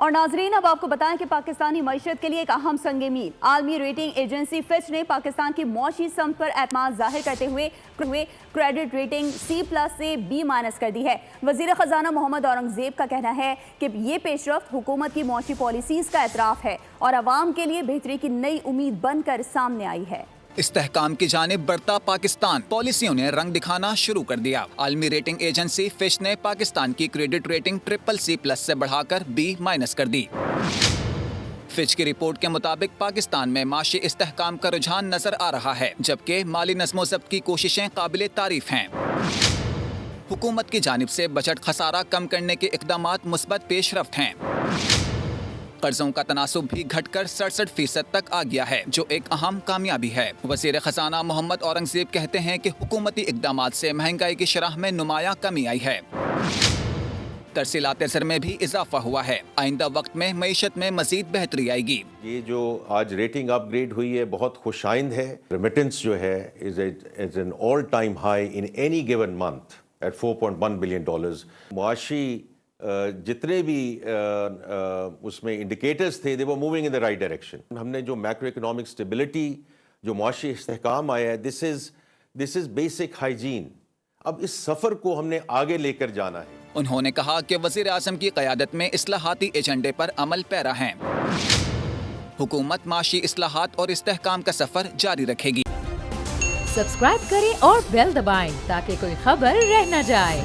اور ناظرین اب آپ کو بتائیں کہ پاکستانی معیشت کے لیے ایک اہم سنگ میل عالمی ریٹنگ ایجنسی فچ نے پاکستان کی معاشی سمت پر اعتماد ظاہر کرتے ہوئے کریڈٹ ریٹنگ C+ سے B- کر دی ہے۔ وزیر خزانہ محمد اورنگزیب کا کہنا ہے کہ یہ پیش رفت حکومت کی معاشی پالیسیز کا اعتراف ہے اور عوام کے لیے بہتری کی نئی امید بن کر سامنے آئی ہے۔ استحکام کی جانب بڑھتا پاکستان، پالیسیوں نے رنگ دکھانا شروع کر دیا۔ عالمی ریٹنگ ایجنسی فچ نے پاکستان کی کریڈٹ ریٹنگ CCC+ سے بڑھا کر B- کر دی۔ فچ کی رپورٹ کے مطابق پاکستان میں معاشی استحکام کا رجحان نظر آ رہا ہے، جبکہ مالی نظم و ضبط کی کوششیں قابل تعریف ہیں۔ حکومت کی جانب سے بجٹ خسارہ کم کرنے کے اقدامات مثبت پیش رفت ہیں۔ قرضوں کا تناسب بھی گھٹ کر 67% تک آ گیا ہے، جو ایک اہم کامیابی ہے۔ وزیر خزانہ محمد اورنگزیب کہتے ہیں کہ حکومتی اقدامات سے مہنگائی کی شرح میں نمایاں کمی آئی ہے۔ ترسیلات زر میں بھی اضافہ ہوا ہے۔ آئندہ وقت میں معیشت میں مزید بہتری آئے گی۔ یہ جو آج ریٹنگ اپ گریڈ ہوئی ہے بہت خوش آئند ہے۔ ریمیٹنس جو ہے is an all time high in any given month at $4.1 billion. معاشی جتنے بھی اس میں انڈیکیٹرز تھے they were moving in the right direction۔ ہم نے جو میکرو اکنامک اسٹیبلٹی، جو معاشی استحکام آیا ہے، this is basic hygiene۔ اب اس سفر کو ہم نے آگے لے کر جانا ہے۔ انہوں نے کہا کہ وزیر اعظم کی قیادت میں اصلاحاتی ایجنڈے پر عمل پیرا ہیں۔ حکومت معاشی اصلاحات اور استحکام کا سفر جاری رکھے گی۔ سبسکرائب کریں اور بیل دبائیں تاکہ کوئی خبر رہ نہ جائے۔